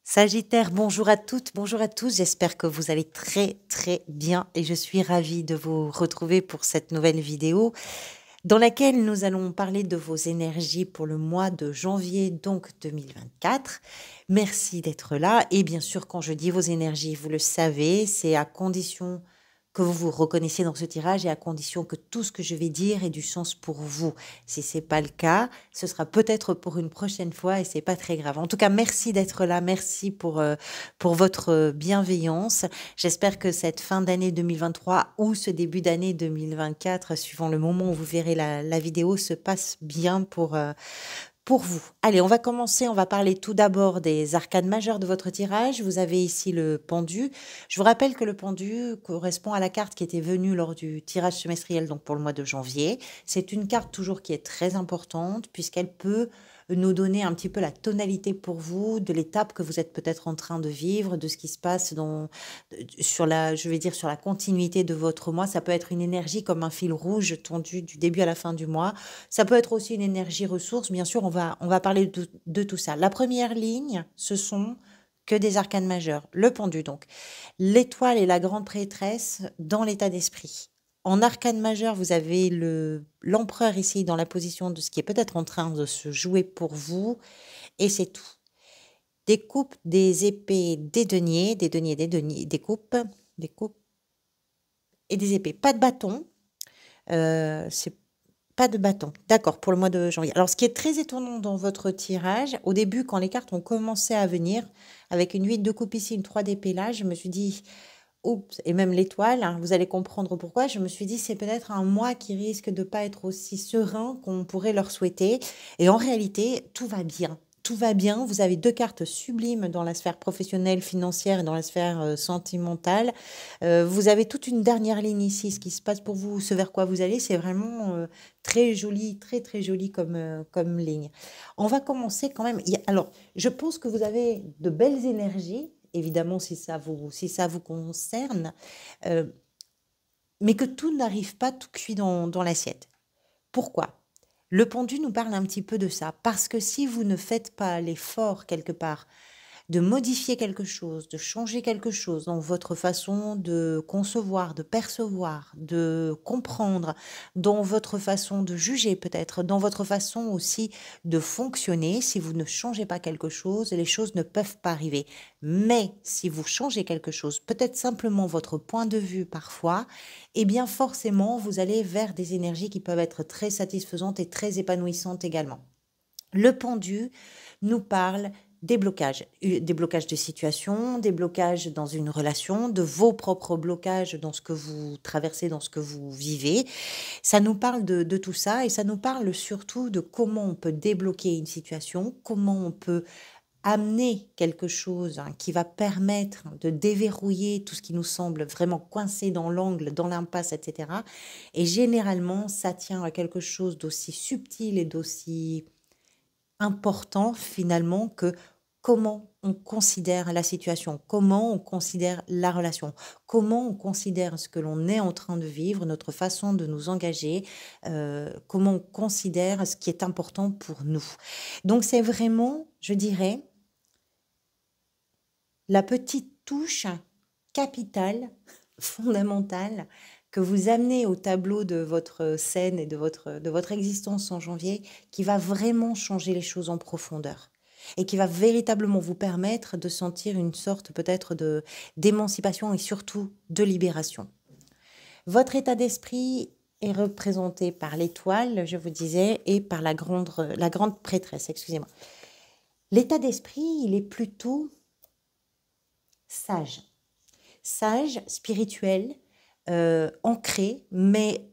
Sagittaire, bonjour à toutes, bonjour à tous. J'espère que vous allez très très bien et je suis ravie de vous retrouver pour cette nouvelle vidéo dans laquelle nous allons parler de vos énergies pour le mois de janvier, donc 2024. Merci d'être là et bien sûr, quand je dis vos énergies, vous le savez, c'est à condition que vous vous reconnaissiez dans ce tirage et à condition que tout ce que je vais dire ait du sens pour vous. Si c'est pas le cas, ce sera peut-être pour une prochaine fois et c'est pas très grave. En tout cas, merci d'être là, merci pour votre bienveillance. J'espère que cette fin d'année 2023 ou ce début d'année 2024, suivant le moment où vous verrez la vidéo, se passe bien pour vous. Allez, on va commencer. On va parler tout d'abord des arcanes majeures de votre tirage. Vous avez ici le pendu. Je vous rappelle que le pendu correspond à la carte qui était venue lors du tirage semestriel, donc pour le mois de janvier. C'est une carte toujours qui est très importante puisqu'elle peut nous donner un petit peu la tonalité pour vous de l'étape que vous êtes peut-être en train de vivre, de ce qui se passe je vais dire, sur la continuité de votre mois. Ça peut être une énergie comme un fil rouge tendu du début à la fin du mois. Ça peut être aussi une énergie ressource. Bien sûr, on va parler de tout ça. La première ligne, ce sont que des arcanes majeures. Le pendu, donc. L'étoile et la grande prêtresse dans l'état d'esprit. En arcane majeur, vous avez l'empereur ici dans la position de ce qui est peut-être en train de se jouer pour vous. Et c'est tout. Des coupes, des épées, des deniers, des coupes et des épées. Pas de bâton. C'est pas de bâton. D'accord, pour le mois de janvier. Alors, ce qui est très étonnant dans votre tirage, au début, quand les cartes ont commencé à venir, avec une 8 de coupe ici, une 3 d'épée là, je me suis dit, oups, et même l'étoile, hein, vous allez comprendre pourquoi, je me suis dit, c'est peut-être un mois qui risque de pas être aussi serein qu'on pourrait leur souhaiter. Et en réalité, tout va bien. Tout va bien, vous avez deux cartes sublimes dans la sphère professionnelle, financière et dans la sphère sentimentale. Vous avez toute une dernière ligne ici, ce qui se passe pour vous, ce vers quoi vous allez, c'est vraiment très joli, très très joli comme ligne. On va commencer quand même. Alors, je pense que vous avez de belles énergies, évidemment si ça vous concerne, euh, mais que tout n'arrive pas tout cuit dans l'assiette. Pourquoi? Le pendu nous parle un petit peu de ça, parce que si vous ne faites pas l'effort quelque part de modifier quelque chose, de changer quelque chose dans votre façon de concevoir, de percevoir, de comprendre, dans votre façon de juger peut-être, dans votre façon aussi de fonctionner. Si vous ne changez pas quelque chose, les choses ne peuvent pas arriver. Mais si vous changez quelque chose, peut-être simplement votre point de vue parfois, eh bien forcément, vous allez vers des énergies qui peuvent être très satisfaisantes et très épanouissantes également. Le pendu nous parle des blocages de situation, des blocages dans une relation, de vos propres blocages dans ce que vous traversez, dans ce que vous vivez. Ça nous parle de tout ça et ça nous parle surtout de comment on peut débloquer une situation, comment on peut amener quelque chose qui va permettre de déverrouiller tout ce qui nous semble vraiment coincé dans l'angle, dans l'impasse, etc. Et généralement, ça tient à quelque chose d'aussi subtil et d'aussi important finalement que comment on considère la situation, comment on considère la relation, comment on considère ce que l'on est en train de vivre, notre façon de nous engager, comment on considère ce qui est important pour nous. Donc c'est vraiment, je dirais, la petite touche capitale, fondamentale, que vous amenez au tableau de votre scène et de votre existence en janvier, qui va vraiment changer les choses en profondeur et qui va véritablement vous permettre de sentir une sorte peut-être d'émancipation et surtout de libération. Votre état d'esprit est représenté par l'étoile, je vous disais, et par la grande prêtresse, excusez-moi. L'état d'esprit, il est plutôt sage. Sage, spirituel, ancré, mais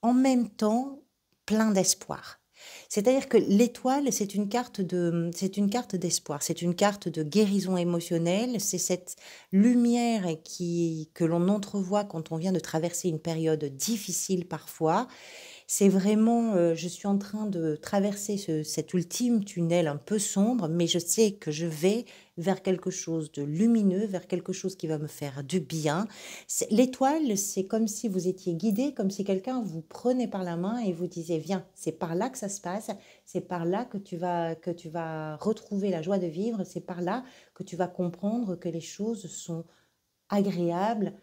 en même temps plein d'espoir. C'est-à-dire que l'étoile, c'est une carte d'espoir, c'est une carte de guérison émotionnelle, c'est cette lumière que l'on entrevoit quand on vient de traverser une période difficile parfois. C'est vraiment, je suis en train de traverser cet ultime tunnel un peu sombre, mais je sais que je vais vers quelque chose de lumineux, vers quelque chose qui va me faire du bien. L'étoile, c'est comme si vous étiez guidé, comme si quelqu'un vous prenait par la main et vous disait, viens, c'est par là que ça se passe, c'est par là que tu vas retrouver la joie de vivre, c'est par là que tu vas comprendre que les choses sont agréables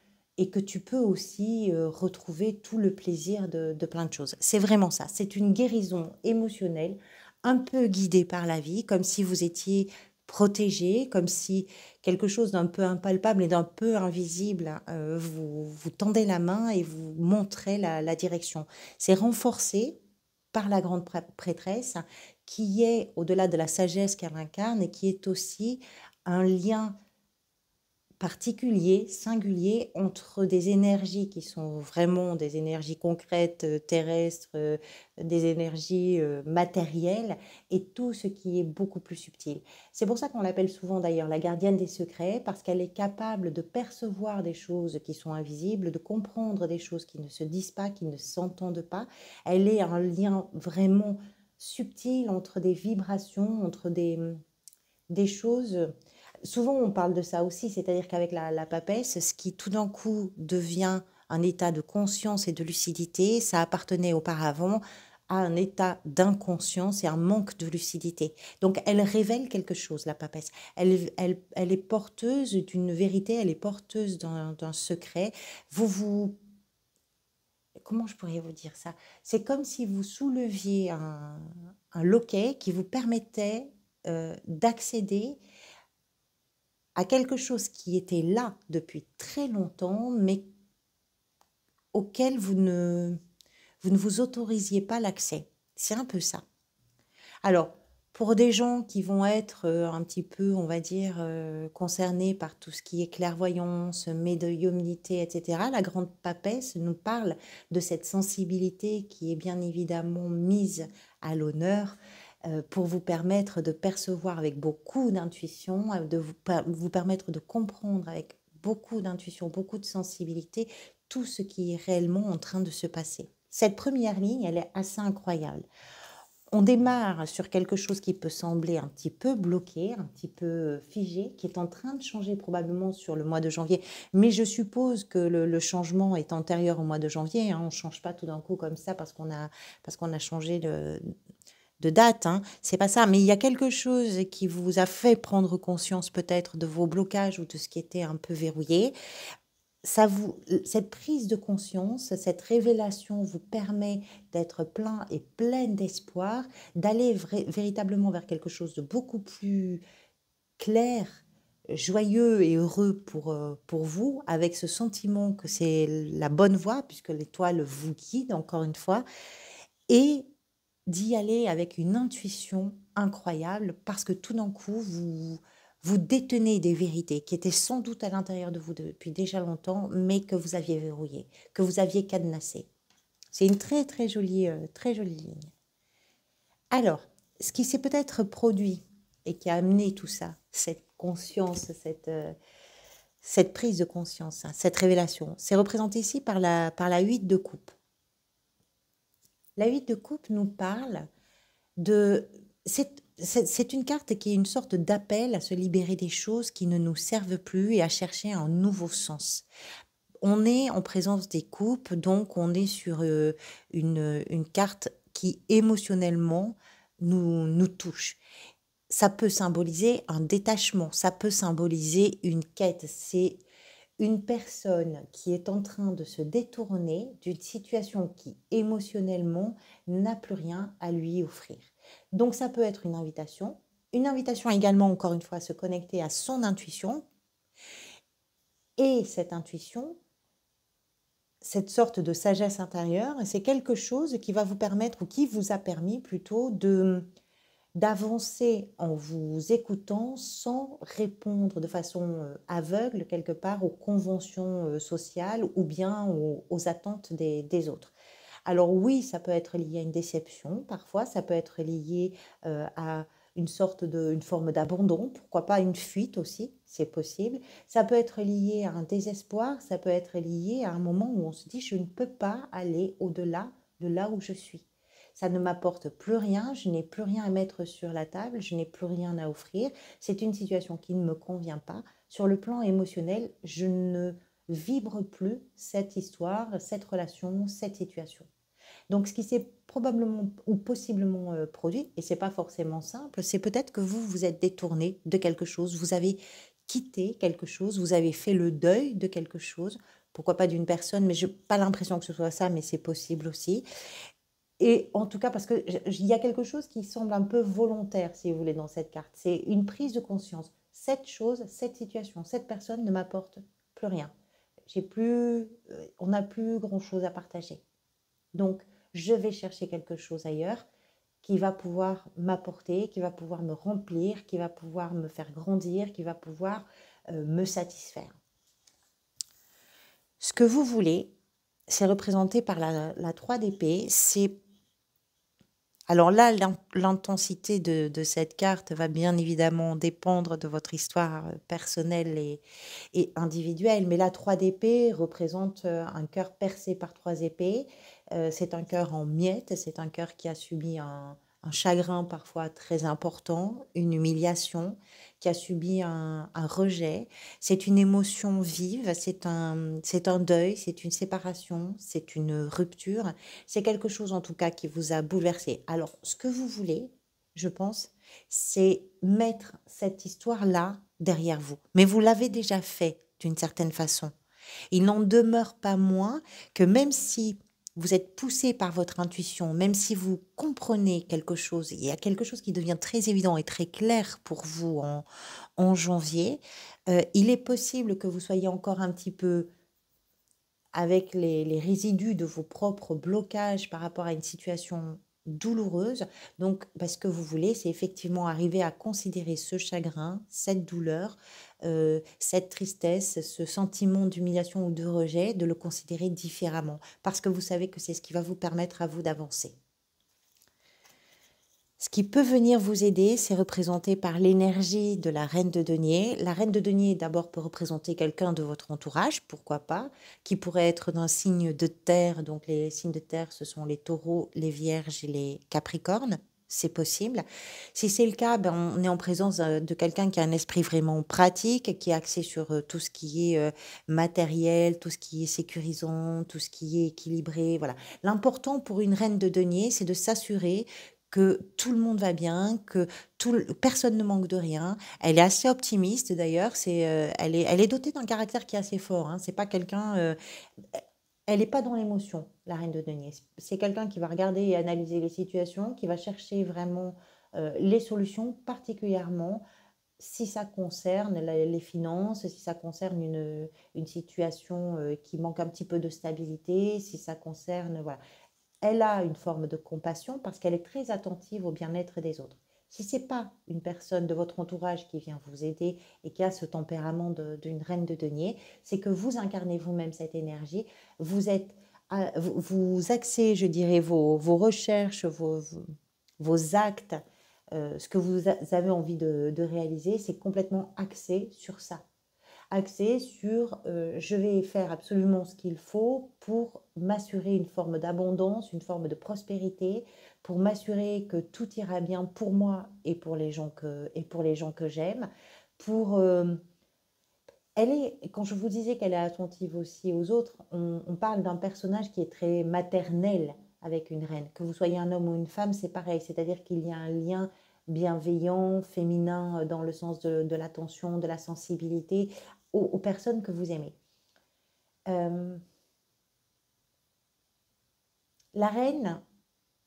et que tu peux aussi retrouver tout le plaisir de plein de choses. C'est vraiment ça, c'est une guérison émotionnelle, un peu guidée par la vie, comme si vous étiez protégé, comme si quelque chose d'un peu impalpable et d'un peu invisible vous tendait la main et vous montrait la direction. C'est renforcé par la grande prêtresse qui est, au-delà de la sagesse qu'elle incarne, et qui est aussi un lien particulier, singulier, entre des énergies qui sont vraiment des énergies concrètes, terrestres, des énergies matérielles, et tout ce qui est beaucoup plus subtil. C'est pour ça qu'on l'appelle souvent d'ailleurs la gardienne des secrets, parce qu'elle est capable de percevoir des choses qui sont invisibles, de comprendre des choses qui ne se disent pas, qui ne s'entendent pas. Elle est un lien vraiment subtil entre des vibrations, entre des choses. Souvent, on parle de ça aussi, c'est-à-dire qu'avec la papesse, ce qui tout d'un coup devient un état de conscience et de lucidité, ça appartenait auparavant à un état d'inconscience et un manque de lucidité. Donc, elle révèle quelque chose, la papesse. Elle est porteuse d'une vérité, elle est porteuse d'un secret. Comment je pourrais vous dire ça? C'est comme si vous souleviez un loquet qui vous permettait d'accéder à quelque chose qui était là depuis très longtemps, mais auquel vous ne vous autorisiez pas l'accès. C'est un peu ça. Alors, pour des gens qui vont être un petit peu, on va dire, concernés par tout ce qui est clairvoyance, médiumnité, etc., la grande papesse nous parle de cette sensibilité qui est bien évidemment mise à l'honneur pour vous permettre de percevoir avec beaucoup d'intuition, de vous permettre de comprendre avec beaucoup d'intuition, beaucoup de sensibilité, tout ce qui est réellement en train de se passer. Cette première ligne, elle est assez incroyable. On démarre sur quelque chose qui peut sembler un petit peu bloqué, un petit peu figé, qui est en train de changer probablement sur le mois de janvier. Mais je suppose que le changement est antérieur au mois de janvier. Hein. On ne change pas tout d'un coup comme ça parce qu'on a changé de date. Hein. C'est pas ça. Mais il y a quelque chose qui vous a fait prendre conscience peut-être de vos blocages ou de ce qui était un peu verrouillé. Cette prise de conscience, cette révélation vous permet d'être plein et pleine d'espoir, d'aller véritablement vers quelque chose de beaucoup plus clair, joyeux et heureux pour vous, avec ce sentiment que c'est la bonne voie, puisque l'étoile vous guide, encore une fois, et d'y aller avec une intuition incroyable, parce que tout d'un coup, vous détenez des vérités qui étaient sans doute à l'intérieur de vous depuis déjà longtemps, mais que vous aviez verrouillées, que vous aviez cadenassées. C'est une très très jolie ligne. Alors, ce qui s'est peut-être produit et qui a amené tout ça, cette conscience, cette prise de conscience, hein, cette révélation, c'est représenté ici par la 8 de coupe. La 8 de coupe nous parle de... C'est une carte qui est une sorte d'appel à se libérer des choses qui ne nous servent plus et à chercher un nouveau sens. On est en présence des coupes, donc on est sur une carte qui émotionnellement nous touche. Ça peut symboliser un détachement, ça peut symboliser une quête. C'est une personne qui est en train de se détourner d'une situation qui émotionnellement n'a plus rien à lui offrir. Donc ça peut être une invitation également encore une fois à se connecter à son intuition, et cette intuition, cette sorte de sagesse intérieure, c'est quelque chose qui va vous permettre, ou qui vous a permis plutôt, d'avancer en vous écoutant sans répondre de façon aveugle quelque part aux conventions sociales ou bien aux attentes des autres. Alors oui, ça peut être lié à une déception, parfois ça peut être lié à une forme d'abandon, pourquoi pas une fuite aussi, c'est possible. Ça peut être lié à un désespoir, ça peut être lié à un moment où on se dit je ne peux pas aller au-delà de là où je suis. ça ne m'apporte plus rien, je n'ai plus rien à mettre sur la table, je n'ai plus rien à offrir, c'est une situation qui ne me convient pas. Sur le plan émotionnel, je ne vibre plus cette histoire, cette relation, cette situation. Donc, ce qui s'est probablement ou possiblement produit, et c'est pas forcément simple, c'est peut-être que vous vous êtes détourné de quelque chose, vous avez quitté quelque chose, vous avez fait le deuil de quelque chose, pourquoi pas d'une personne, mais je n'ai pas l'impression que ce soit ça, mais c'est possible aussi. Et en tout cas, parce que il y a quelque chose qui semble un peu volontaire, si vous voulez, dans cette carte. C'est une prise de conscience. Cette chose, cette situation, cette personne ne m'apporte plus rien. J'ai plus, on n'a plus grand-chose à partager. Donc, je vais chercher quelque chose ailleurs qui va pouvoir m'apporter, qui va pouvoir me remplir, qui va pouvoir me faire grandir, qui va pouvoir me satisfaire. Ce que vous voulez, c'est représenté par la 3 d'épée. Alors là, l'intensité de cette carte va bien évidemment dépendre de votre histoire personnelle et individuelle, mais la 3 d'épée représente un cœur percé par 3 épées. C'est un cœur en miettes, c'est un cœur qui a subi un chagrin parfois très important, une humiliation, qui a subi un rejet. C'est une émotion vive, c'est un deuil, c'est une séparation, c'est une rupture. C'est quelque chose en tout cas qui vous a bouleversé. Alors, ce que vous voulez, je pense, c'est mettre cette histoire-là derrière vous. Mais vous l'avez déjà fait d'une certaine façon. Il n'en demeure pas moins que même si vous êtes poussé par votre intuition, même si vous comprenez quelque chose, il y a quelque chose qui devient très évident et très clair pour vous en janvier, il est possible que vous soyez encore un petit peu avec les résidus de vos propres blocages par rapport à une situation douloureuse. Donc, ce que vous voulez, c'est effectivement arriver à considérer ce chagrin, cette douleur, cette tristesse, ce sentiment d'humiliation ou de rejet, de le considérer différemment, parce que vous savez que c'est ce qui va vous permettre à vous d'avancer. Ce qui peut venir vous aider, c'est représenté par l'énergie de la reine de denier. La reine de denier, d'abord, peut représenter quelqu'un de votre entourage, pourquoi pas, qui pourrait être d'un signe de terre. Donc, les signes de terre, ce sont les taureaux, les vierges et les capricornes. C'est possible. Si c'est le cas, on est en présence de quelqu'un qui a un esprit vraiment pratique, qui est axé sur tout ce qui est matériel, tout ce qui est sécurisant, tout ce qui est équilibré. Voilà. L'important pour une reine de denier, c'est de s'assurer que tout le monde va bien, que personne ne manque de rien. Elle est assez optimiste d'ailleurs. Elle est dotée d'un caractère qui est assez fort. Hein. C'est pas quelqu'un. Elle n'est pas dans l'émotion, la reine de denier. C'est quelqu'un qui va regarder et analyser les situations, qui va chercher vraiment les solutions, particulièrement si ça concerne les finances, si ça concerne une situation qui manque un petit peu de stabilité, si ça concerne, voilà. Elle a une forme de compassion parce qu'elle est très attentive au bien-être des autres. Si ce n'est pas une personne de votre entourage qui vient vous aider et qui a ce tempérament d'une reine de denier, c'est que vous incarnez vous-même cette énergie, vous êtes, vous axez, je dirais, vos recherches, vos actes, ce que vous avez envie de réaliser, c'est complètement axé sur ça, axé sur je vais faire absolument ce qu'il faut pour m'assurer une forme d'abondance, une forme de prospérité, pour m'assurer que tout ira bien pour moi et pour les gens que j'aime. Pour quand je vous disais qu'elle est attentive aussi aux autres, on parle d'un personnage qui est très maternel avec une reine. Que vous soyez un homme ou une femme, c'est pareil, c'est-à-dire qu'il y a un lien bienveillant, féminin, dans le sens de l'attention, de la sensibilité aux personnes que vous aimez. La reine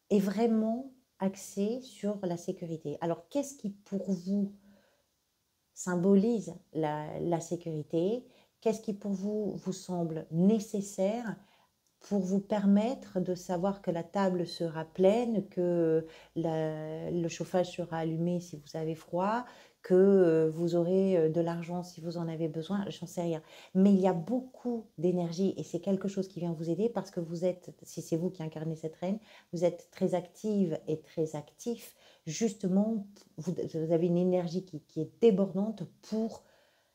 est vraiment axée sur la sécurité. Alors, qu'est-ce qui pour vous symbolise la sécurité? Qu'est-ce qui pour vous vous semble nécessaire pour vous permettre de savoir que la table sera pleine, que le chauffage sera allumé si vous avez froid, que vous aurez de l'argent si vous en avez besoin, j'en sais rien. Mais il y a beaucoup d'énergie et c'est quelque chose qui vient vous aider parce que vous êtes, si c'est vous qui incarnez cette reine, vous êtes très active et très actif. Justement, vous avez une énergie qui est débordante pour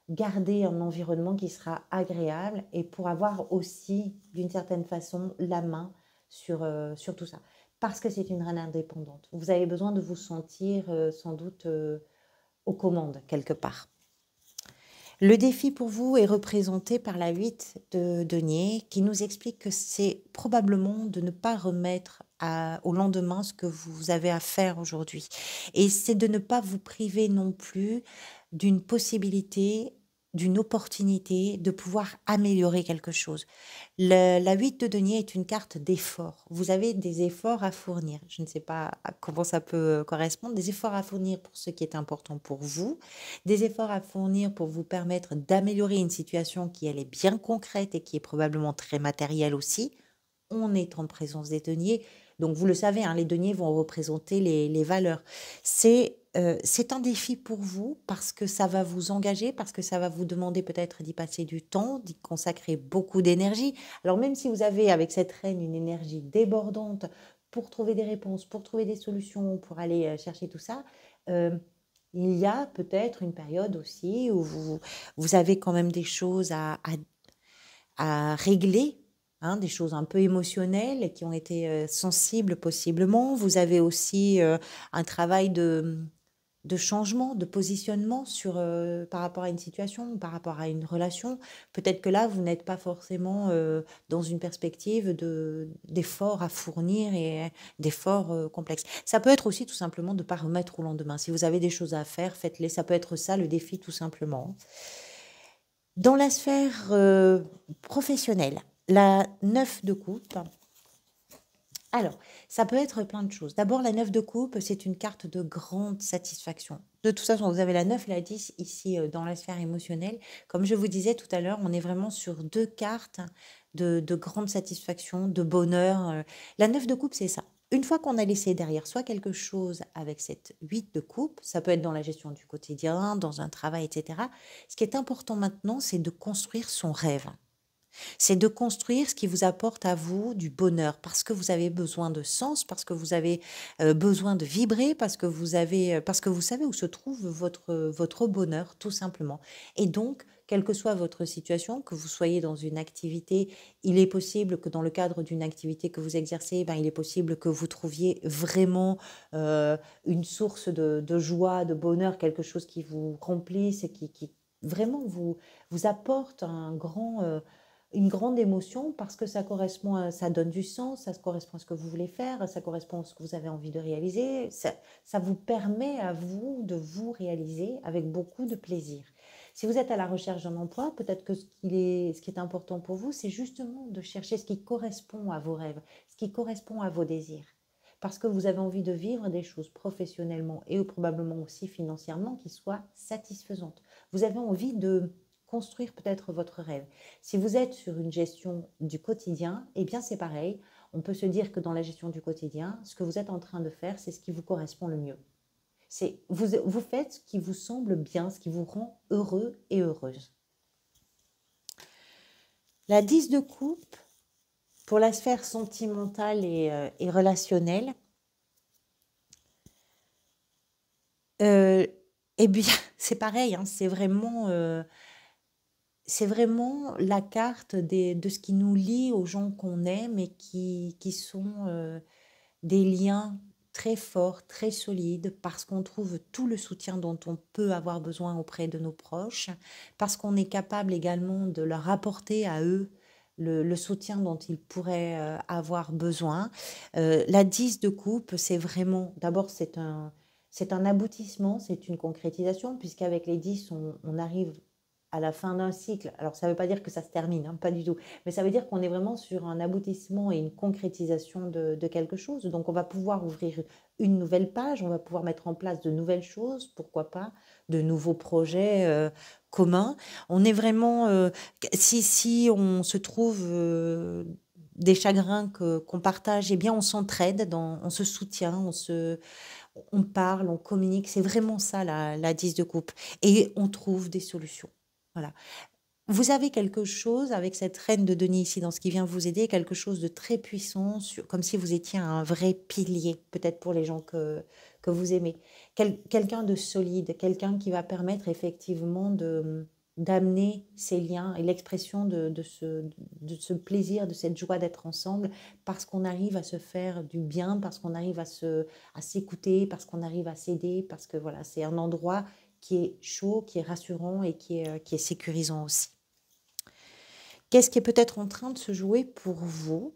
garder un environnement qui sera agréable et pour avoir aussi, d'une certaine façon, la main sur tout ça. parce que c'est une reine indépendante. Vous avez besoin de vous sentir sans doute aux commandes quelque part. Le défi pour vous est représenté par la 8 de denier qui nous explique que c'est probablement de ne pas remettre au lendemain ce que vous avez à faire aujourd'hui. Et c'est de ne pas vous priver non plus d'une possibilité, d'une opportunité de pouvoir améliorer quelque chose. La 8 de denier est une carte d'effort. Vous avez des efforts à fournir. Je ne sais pas à comment ça peut correspondre. Des efforts à fournir pour ce qui est important pour vous, des efforts à fournir pour vous permettre d'améliorer une situation qui, elle, est bien concrète et qui est probablement très matérielle aussi. On est en présence des deniers. Donc, vous le savez, hein, les deniers vont représenter les valeurs. C'est un défi pour vous parce que ça va vous engager, parce que ça va vous demander peut-être d'y passer du temps, d'y consacrer beaucoup d'énergie. Alors, même si vous avez avec cette reine une énergie débordante pour trouver des réponses, pour trouver des solutions, pour aller chercher tout ça, euh, il y a peut-être une période aussi où vous avez quand même des choses à régler, hein, des choses un peu émotionnelles qui ont été sensibles possiblement. Vous avez aussi un travail de changement, de positionnement par rapport à une situation, par rapport à une relation. Peut-être que là, vous n'êtes pas forcément dans une perspective d'efforts à fournir et d'efforts complexes. Ça peut être aussi tout simplement de ne pas remettre au lendemain. Si vous avez des choses à faire, faites-les. Ça peut être ça le défi tout simplement. Dans la sphère professionnelle, la 9 de coupe, alors, ça peut être plein de choses. D'abord, la 9 de coupe, c'est une carte de grande satisfaction. De toute façon, vous avez la 9 et la 10 ici dans la sphère émotionnelle. Comme je vous disais tout à l'heure, on est vraiment sur deux cartes de grande satisfaction, de bonheur. La 9 de coupe, c'est ça. Une fois qu'on a laissé derrière soi quelque chose avec cette 8 de coupe, ça peut être dans la gestion du quotidien, dans un travail, etc. Ce qui est important maintenant, c'est de construire son rêve. C'est de construire ce qui vous apporte à vous du bonheur, parce que vous avez besoin de sens, parce que vous avez besoin de vibrer, parce que vous savez où se trouve votre bonheur, tout simplement. Et donc, quelle que soit votre situation, que vous soyez dans une activité, il est possible que dans le cadre d'une activité que vous exercez, ben, il est possible que vous trouviez vraiment une source de joie, de bonheur, quelque chose qui vous remplisse et qui vraiment vous apporte une grande émotion parce que ça correspond ça donne du sens, ça correspond à ce que vous voulez faire, ça correspond à ce que vous avez envie de réaliser, ça vous permet à vous de vous réaliser avec beaucoup de plaisir. Si vous êtes à la recherche d'un emploi, peut-être que ce qui est important pour vous, c'est justement de chercher ce qui correspond à vos rêves, ce qui correspond à vos désirs. Parce que vous avez envie de vivre des choses professionnellement et probablement aussi financièrement qui soient satisfaisantes. Vous avez envie de construire peut-être votre rêve. Si vous êtes sur une gestion du quotidien, eh bien c'est pareil. On peut se dire que dans la gestion du quotidien, ce que vous êtes en train de faire, c'est ce qui vous correspond le mieux. Vous faites ce qui vous semble bien, ce qui vous rend heureux et heureuse. La 10 de coupe, pour la sphère sentimentale et relationnelle, eh bien, c'est pareil, hein, c'est vraiment la carte de ce qui nous lie aux gens qu'on aime et qui sont des liens très forts, très solides, parce qu'on trouve tout le soutien dont on peut avoir besoin auprès de nos proches, parce qu'on est capable également de leur apporter à eux le soutien dont ils pourraient avoir besoin. La 10 de coupe, c'est vraiment, d'abord c'est un aboutissement, c'est une concrétisation, puisqu'avec les 10, on arrive à la fin d'un cycle. Alors, ça ne veut pas dire que ça se termine, hein, pas du tout. Mais ça veut dire qu'on est vraiment sur un aboutissement et une concrétisation de quelque chose. Donc, on va pouvoir ouvrir une nouvelle page, on va pouvoir mettre en place de nouvelles choses, pourquoi pas, de nouveaux projets communs. On est vraiment, si on se trouve des chagrins qu'on partage, eh bien, on s'entraide, on se soutient, on parle, on communique. C'est vraiment ça, la 10 de coupe. Et on trouve des solutions. Voilà. Vous avez quelque chose avec cette reine de denier ici, dans ce qui vient vous aider, quelque chose de très puissant, comme si vous étiez un vrai pilier, peut-être pour les gens que vous aimez. Quelqu'un de solide, quelqu'un qui va permettre effectivement d'amener ces liens et l'expression de ce plaisir, de cette joie d'être ensemble, parce qu'on arrive à se faire du bien, parce qu'on arrive à s'écouter, parce qu'on arrive à s'aider, parce que voilà, c'est un endroit qui est chaud, qui est rassurant et qui est sécurisant aussi. Qu'est-ce qui est peut-être en train de se jouer pour vous?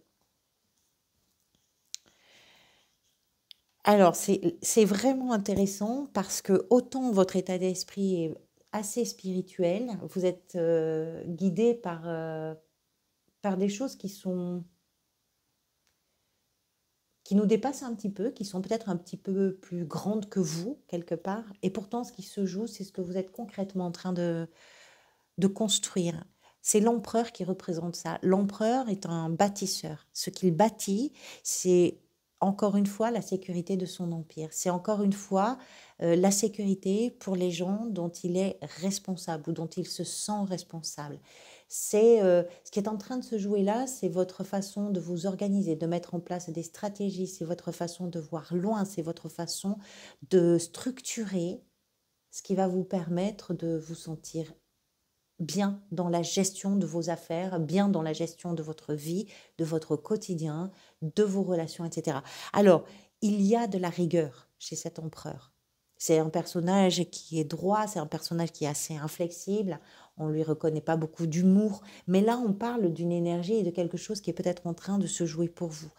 Alors, c'est vraiment intéressant parce que autant votre état d'esprit est assez spirituel, vous êtes guidé par des choses qui nous dépassent un petit peu, qui sont peut-être un petit peu plus grandes que vous, quelque part. Et pourtant, ce qui se joue, c'est ce que vous êtes concrètement en train de construire. C'est l'empereur qui représente ça. L'empereur est un bâtisseur. Ce qu'il bâtit, c'est encore une fois la sécurité de son empire. C'est encore une fois la sécurité pour les gens dont il est responsable ou dont il se sent responsable. C'est ce qui est en train de se jouer là, c'est votre façon de vous organiser, de mettre en place des stratégies, c'est votre façon de voir loin, c'est votre façon de structurer ce qui va vous permettre de vous sentir bien dans la gestion de vos affaires, bien dans la gestion de votre vie, de votre quotidien, de vos relations, etc. Alors, il y a de la rigueur chez cet empereur. C'est un personnage qui est droit, c'est un personnage qui est assez inflexible, on ne lui reconnaît pas beaucoup d'humour, mais là on parle d'une énergie et de quelque chose qui est peut-être en train de se jouer pour vous.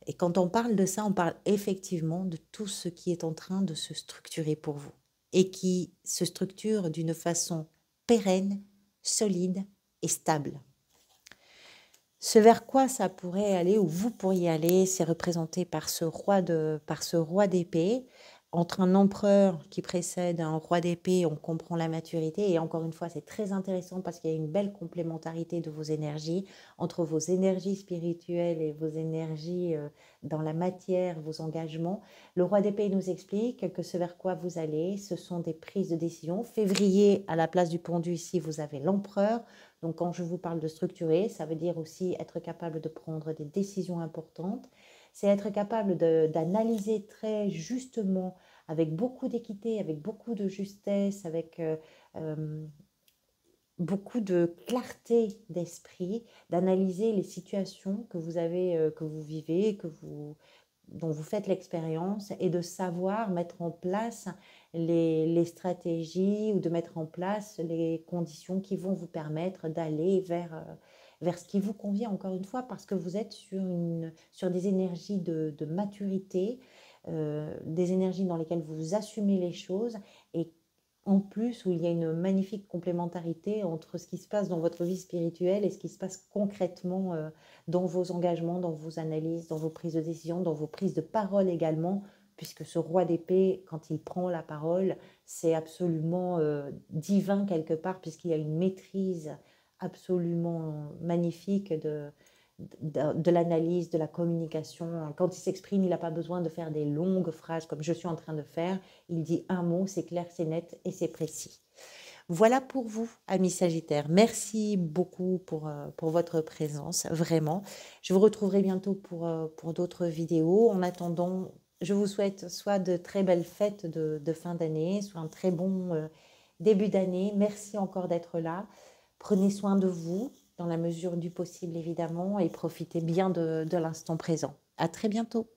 Et quand on parle de ça, on parle effectivement de tout ce qui est en train de se structurer pour vous et qui se structure d'une façon pérenne, solide et stable. Ce vers quoi ça pourrait aller, ou vous pourriez aller, c'est représenté par ce roi d'épée. Entre un empereur qui précède un roi d'épée, on comprend la maturité. Et encore une fois, c'est très intéressant parce qu'il y a une belle complémentarité de vos énergies, entre vos énergies spirituelles et vos énergies dans la matière, vos engagements. Le roi d'épée nous explique que ce vers quoi vous allez, ce sont des prises de décision. Février, à la place du pendu ici, vous avez l'empereur. Donc quand je vous parle de structurer, ça veut dire aussi être capable de prendre des décisions importantes. C'est être capable d'analyser très justement, avec beaucoup d'équité, avec beaucoup de justesse, avec beaucoup de clarté d'esprit, d'analyser les situations que vous avez, que vous vivez, dont vous faites l'expérience, et de savoir mettre en place les stratégies ou de mettre en place les conditions qui vont vous permettre d'aller vers ce qui vous convient, encore une fois, parce que vous êtes sur des énergies de maturité, des énergies dans lesquelles vous assumez les choses, et en plus où il y a une magnifique complémentarité entre ce qui se passe dans votre vie spirituelle et ce qui se passe concrètement dans vos engagements, dans vos analyses, dans vos prises de décision, dans vos prises de parole également, puisque ce roi d'épée, quand il prend la parole, c'est absolument divin quelque part, puisqu'il y a une maîtrise absolument magnifique de l'analyse, de la communication. Quand il s'exprime, il n'a pas besoin de faire des longues phrases comme je suis en train de faire. Il dit un mot, c'est clair, c'est net et c'est précis. Voilà pour vous, amis Sagittaires. Merci beaucoup pour votre présence, vraiment. Je vous retrouverai bientôt pour d'autres vidéos. En attendant, je vous souhaite soit de très belles fêtes de fin d'année, soit un très bon début d'année. Merci encore d'être là. Prenez soin de vous dans la mesure du possible, évidemment, et profitez bien de l'instant présent. À très bientôt.